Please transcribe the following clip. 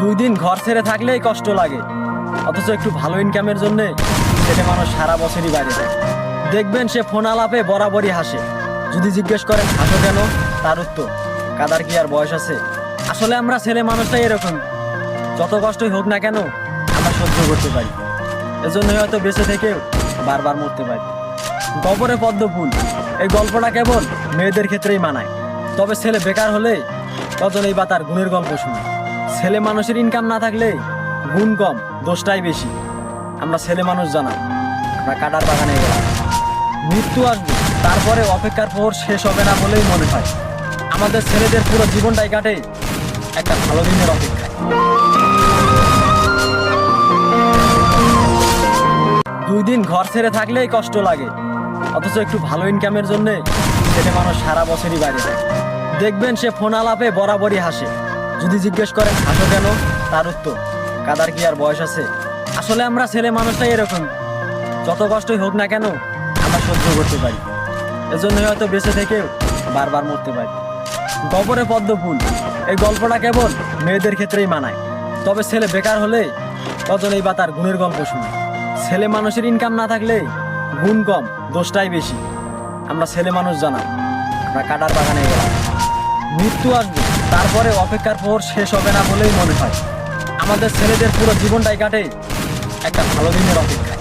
দুই দিন ঘর ছেড়ে থাকলেই কষ্ট লাগে, অথচ একটু ভালো ইনকামের জন্য ছেলে মানুষ সারা বছরই বাইরে থাকে। দেখবেন সে ফোন আলাপে বরাবরই হাসে। যদি জিজ্ঞেস করেন হাসো কেন, তার উত্তর কাদার কি আর বয়স আছে। আসলে আমরা ছেলে মানুষটাই এরকম, যত কষ্টই হোক না কেন আমরা সহ্য করতে পারি। এজন্যই হয়তো বেঁচে থেকেও বারবার মরতে পারি। গবরে পদ্ম ফুল, এই গল্পটা কেবল মেয়েদের ক্ষেত্রেই মানায়। তবে ছেলে বেকার হলে কজনেই বা তার গুণের গল্প শুনে। ছেলে মানুষের ইনকাম না থাকলে গুণ কম, দোষটাই বেশি। আমরা ছেলে মানুষ জানা, আমরা কাটার বাগানে গেলাম। মৃত্যু আসবে, তারপরে অপেক্ষার প্রহর শেষ হবে না বলেই মনে হয়। আমাদের ছেলেদের পুরো জীবনটাই কাটে একটা ভালো দিনের অপেক্ষায়। দুই দিন ঘর ছেড়ে থাকলেই কষ্ট লাগে, অথচ একটু ভালো ইনকামের জন্য ছেলে মানুষ সারা বছরই বাইরে থাকে। দেখবেন সে ফোন আলাপে বরাবরই হাসে। যদি জিজ্ঞেস করেন হাসো কেন, তার উত্তর কাদার কি আর বয়স আছে। আসলে আমরা ছেলে মানুষটাই এরকম, যত কষ্টই হোক না কেন আমরা সহ্য করতে পারি। এজন্যই হয়তো বেঁচে থেকেও বারবার মরতে পারি। গবরে পদ্ম ফুল, এই গল্পটা কেবল মেয়েদের ক্ষেত্রেই মানায়। তবে ছেলে বেকার হলে কজনেই বা তার গুণের গল্প শুনে। ছেলে মানুষের ইনকাম না থাকলে গুণ কম, দোষটাই বেশি। আমরা ছেলে মানুষ জানা, আমরা কাটার বাগানে গেলাম। মৃত্যু আসবে, তারপরে অপেক্ষার প্রহর শেষ হবে না বলেই মনে হয়। আমাদের ছেলেদের পুরো জীবনটাই কাটে একটা ভালো দিনের অপেক্ষায়।